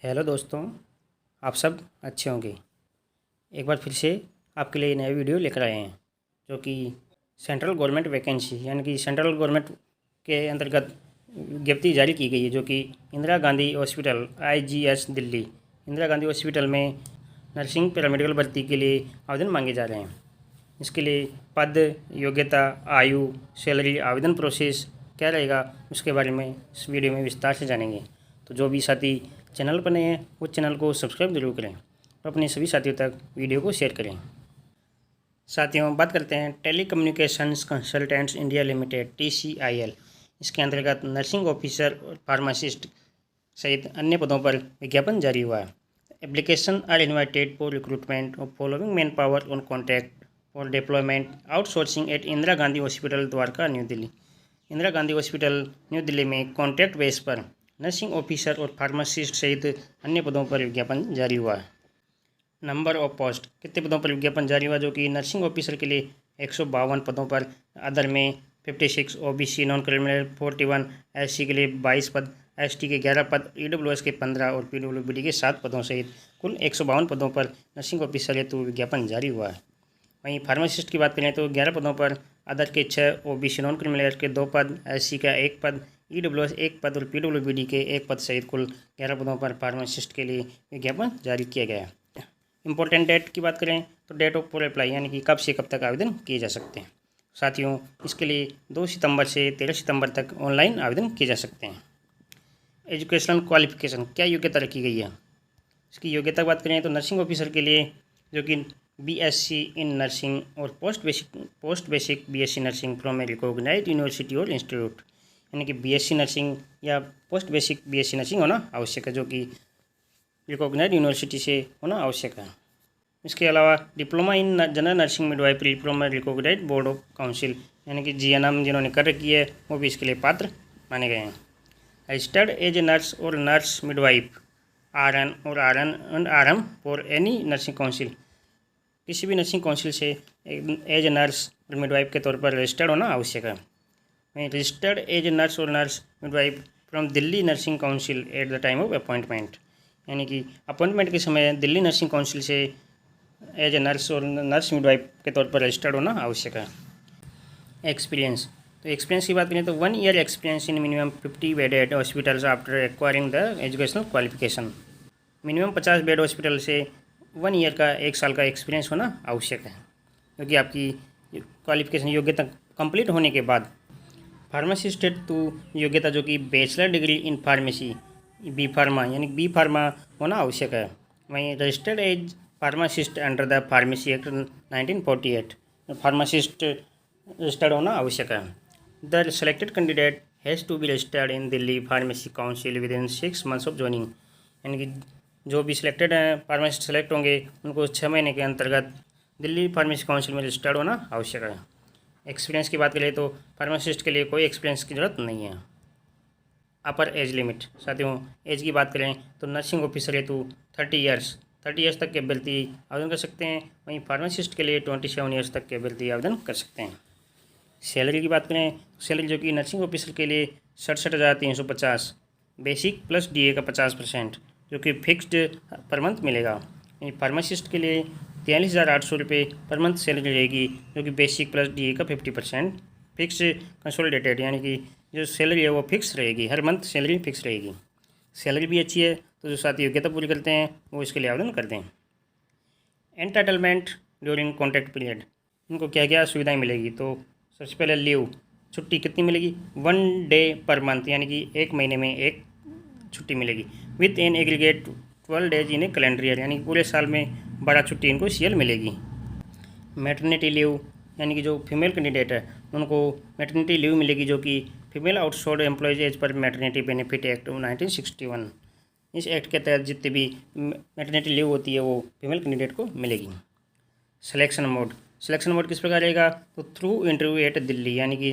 Hello दोस्तों, आप सब अच्छे होंगे। एक बार फिर से आपके लिए नया वीडियो लेकर आए हैं जो कि सेंट्रल गवर्नमेंट वैकेंसी यानी कि सेंट्रल गवर्नमेंट के अंतर्गत विज्ञप्ति जारी की गई है जो कि Indira Gandhi hospital IGH Delhi Indira Gandhi hospital में नर्सिंग पैरामेडिकल भर्ती के लिए आवेदन मांगे जा रहे हैं। इसके लिए पद, योग्यता, आयु, सैलरी, आवेदन प्रोसेस क्या रहेगा उसके बारे में इस वीडियो में विस्तार से जानेंगे। तो जो भी साथी चैनल पर नए हैं वो चैनल को सब्सक्राइब जरूर करें और अपने सभी साथियों तक वीडियो को शेयर करें। साथियों, बात करते हैं telecommunications consultants India limited TCIL। इसके अंतर्गत नर्सिंग ऑफिसर और फार्मासिस्ट सहित अन्य पदों पर विज्ञापन जारी हुआ है। Application are invited for recruitment of following manpower on contract for deployment outsourcing at Indira Gandhi hospital Dwarka, New Delhi. Indira Gandhi hospital New Delhi में कॉन्ट्रैक्ट बेस पर नर्सिंग ऑफिसर और फार्मासिस्ट सहित अन्य पदों पर विज्ञापन जारी हुआ है। नंबर ऑफ पोस्ट, कितने पदों पर विज्ञापन जारी हुआ? जो कि नर्सिंग ऑफिसर के लिए 152 पदों पर, अदर में 56, OBC नॉन क्रिमिनल 41, SC के लिए 22 पद, ST के 11 पद, EWS के 15 और PWBD के 7 पदों सहित कुल 152 पदों पर नर्सिंग ऑफिसर हेतु विज्ञापन जारी हुआ है। वहीं फार्मासिस्ट की बात करें तो 11 पदों पर, अदर के 6, OBC नॉन क्रिमिनल के 2 पद, SC का 1 पद, EWS 1 पद और PWBD के 1 पद सहित कुल 11 पदों पर फार्मासिस्ट के लिए विज्ञापन जारी किया गया है। इंपॉर्टेंट डेट की बात करें तो डेट ऑफ फॉर अप्लाई यानी कि कब से कब तक आवेदन किए जा सकते हैं। साथियों, इसके लिए 2 सितंबर से 13 सितंबर तक ऑनलाइन आवेदन किए जा सकते हैं। एजुकेशनल क्वालिफिकेशन, क्या योग्यता रखी गई है? इसकी योग्यता की बात करें तो नर्सिंग ऑफिसर के लिए जो कि BSc इन नर्सिंग और post basic BSc nursing from a recognised university और इंस्टीट्यूट, यानी कि BSc नर्सिंग या पोस्ट बेसिक BSc नर्सिंग होना आवश्यक है जो कि रिकॉग्नाइज्ड यूनिवर्सिटी से होना आवश्यक है। इसके अलावा diploma in general nursing midwifery from a recognised board of council, यानी कि GNM जिन्होंने कर रखी है वो भी इसके लिए पात्र माने गए हैं। रजिस्टर्ड एज ए नर्स और नर्स मिडवाइफ RN और RN and RM for any nursing council, किसी भी नर्सिंग काउंसिल से एज ए नर्स और मिडवाइफ के तौर पर रजिस्टर्ड होना आवश्यक है। वहीं रजिस्टर्ड एज ए नर्स और nurse midwife from Delhi nursing council at the time of appointment, यानी कि अपॉइंटमेंट के समय दिल्ली नर्सिंग काउंसिल से एज ए नर्स और नर्स मिडवाइफ के तौर पर रजिस्टर्ड होना आवश्यक है। एक्सपीरियंस, तो एक्सपीरियंस की बात करें तो 1 year experience in minimum 50 bedded hospitals after acquiring the educational qualification. Minimum 50 bed hospital से 1 ईयर का 1 साल का एक्सपीरियंस होना आवश्यक है, क्योंकि आपकी क्वालिफिकेशन योग्यता कंप्लीट होने के बाद फार्मासिस्ट हेतु योग्यता जो कि bachelor degree in pharmacy B pharma यानी B फार्मा होना आवश्यक है। वहीं registered as pharmacist under the pharmacy act 1948, pharmacist registered होना आवश्यक है। The selected candidate has to be registered in Delhi pharmacy council within 6 months of joining, यानी कि जो भी सिलेक्टेड हैं फार्मासिस्ट सेलेक्ट होंगे उनको 6 महीने के अंतर्गत दिल्ली फार्मेसी काउंसिल में रजिस्टर्ड होना आवश्यक है। एक्सपीरियंस की बात करें तो फार्मासिस्ट के लिए कोई एक्सपीरियंस की ज़रूरत नहीं है। अपर एज लिमिट, साथियों एज की बात करें तो नर्सिंग ऑफिसर हेतु 30 ईयर्स तक के अभ्यर्थी आवेदन कर सकते हैं। वहीं फार्मासिस्ट के लिए 27 ईयर्स तक के अभ्यर्थी आवेदन कर सकते हैं। सैलरी की बात करें तो सैलरी जो कि नर्सिंग ऑफिसर के लिए 67,350 बेसिक प्लस DA का 50% जो कि फिक्स्ड पर मंथ मिलेगा। फार्मासिस्ट के लिए 43,800 रुपये पर मंथ सैलरी रहेगी जो कि बेसिक प्लस DA का 50% फिक्स कंसोलिडेटेड, यानी कि जो सैलरी है वो फिक्स रहेगी, हर मंथ सैलरी फिक्स रहेगी। सैलरी भी अच्छी है, तो जो साथी योग्यता पूरी करते हैं वो इसके लिए आवेदन करते हैं। एंटाइटलमेंट ड्यूरिंग कॉन्ट्रैक्ट पीरियड, इनको क्या क्या सुविधाएं मिलेगी? तो सबसे पहले लीव, छुट्टी कितनी मिलेगी? 1 डे पर मंथ, यानी कि 1 महीने में 1 छुट्टी मिलेगी। With an aggregate 12 days in A calendar year, यानी पूरे साल में 12 छुट्टी इनको CL मिलेगी। मैटरनिटी लीव, यानी कि जो फीमेल कैंडिडेट है उनको मैटरनिटी लीव मिलेगी जो कि female outsourced employees as per maternity benefit act 1961, इस एक्ट के तहत जितनी भी मैटरनिटी लीव होती है वो फीमेल कैंडिडेट को मिलेगी। सिलेक्शन मोड किस प्रकार रहेगा? तो थ्रू इंटरव्यू एट दिल्ली, यानी कि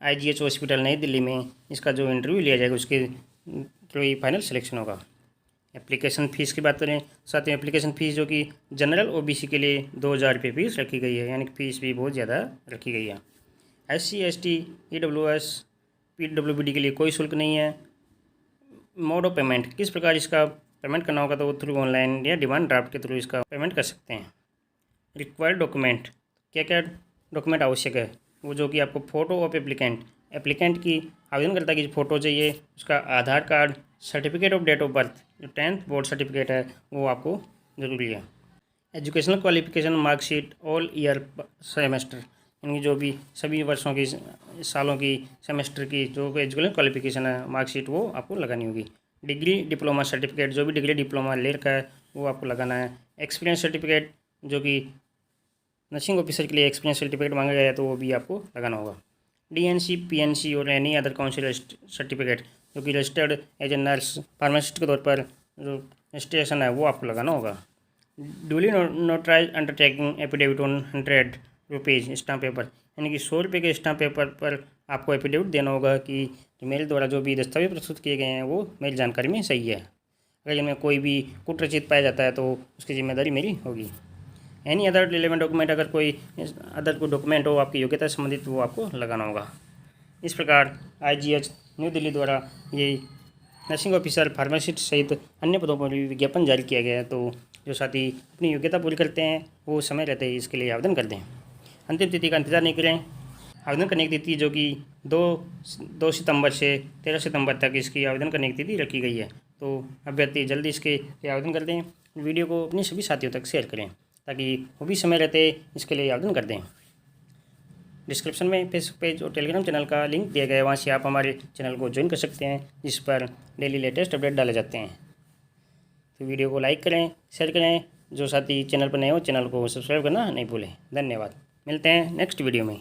IGH हॉस्पिटल नई दिल्ली में इसका जो इंटरव्यू लिया जाएगा उसके थ्रू ही फाइनल सिलेक्शन होगा। एप्लीकेशन फ़ीस की बात करें, साथ में एप्लीकेशन फ़ीस जो कि जनरल OBC के लिए 2,000 रुपये फीस रखी गई है, यानी कि फ़ीस भी बहुत ज़्यादा रखी गई है। SC ST EWS PWBD के लिए कोई शुल्क नहीं है। मोड ऑफ पेमेंट, किस प्रकार इसका पेमेंट करना होगा तो वो थ्रू ऑनलाइन या डिमांड ड्राफ्ट के थ्रू इसका पेमेंट कर सकते हैं। रिक्वायर्ड डॉक्यूमेंट, क्या क्या डॉक्यूमेंट आवश्यक है, वो जो कि आपको फ़ोटो ऑफ एप्लीकेंट की आवेदनकर्ता की फ़ोटो चाहिए, उसका Aadhaar card, certificate of date of birth, जो 10th बोर्ड सर्टिफिकेट है वो आपको ज़रूरी है। Educational qualification, marksheet, all year semester, यानी जो भी सभी वर्षों की सालों की सेमेस्टर की जो एजुकेशनल क्वालिफिकेशन है मार्कशीट वो आपको लगानी होगी। डिग्री डिप्लोमा सर्टिफिकेट, जो भी डिग्री डिप्लोमा ले रखा है वो आपको लगाना है। एक्सपीरियंस सर्टिफिकेट, जो कि नर्सिंग ऑफिसर के लिए एक्सपीरियंस सर्टिफिकेट मांगा गया है तो वो भी आपको लगाना होगा। DNC, PNC और एनी अदर काउंसिल सर्टिफिकेट, जो कि registered as a nurse pharmacist के तौर पर जो रजिस्ट्रेशन है वो आपको लगाना होगा। Duly notarise undertaking affidavit on 100 rupees stamp paper, यानी कि 100 रुपये के स्टाम्प पेपर पर आपको एफिडेविट देना होगा कि मेरे द्वारा जो भी दस्तावेज प्रस्तुत किए गए हैं वो मेरी जानकारी में सही है। अगर इनमें कोई भी कुटरचित पाया जाता है तो उसकी जिम्मेदारी मेरी होगी। एनी अदर रिलेवेंट डॉक्यूमेंट, अगर कोई अदर कोई डॉक्यूमेंट हो आपकी योग्यता से संबंधित वो आपको लगाना होगा। इस प्रकार IGH न्यू दिल्ली द्वारा ये नर्सिंग ऑफिसर, फार्मासिस्ट सहित अन्य पदों पर भी विज्ञापन जारी किया गया है। तो जो साथी अपनी योग्यता पूरी करते हैं वो समय रहते ही इसके लिए आवेदन कर दें। अंतिम तिथि का इंतजार नहीं करें। आवेदन करने की तिथि जो कि 2 सितंबर से 13 सितंबर तक इसकी आवेदन करने की तिथि रखी गई है। तो अभ्यर्थी जल्दी इसके लिए आवेदन कर दें। वीडियो को अपने सभी साथियों तक शेयर करें ताकि वो भी समय रहते इसके लिए आवेदन कर दें। डिस्क्रिप्शन में फेसबुक पेज और टेलीग्राम चैनल का लिंक दिया गया है, वहाँ से आप हमारे चैनल को ज्वाइन कर सकते हैं जिस पर डेली लेटेस्ट अपडेट डाले जाते हैं। तो वीडियो को लाइक करें, शेयर करें। जो साथी चैनल पर नए हो चैनल को सब्सक्राइब करना नहीं भूलें। धन्यवाद। मिलते हैं नेक्स्ट वीडियो में।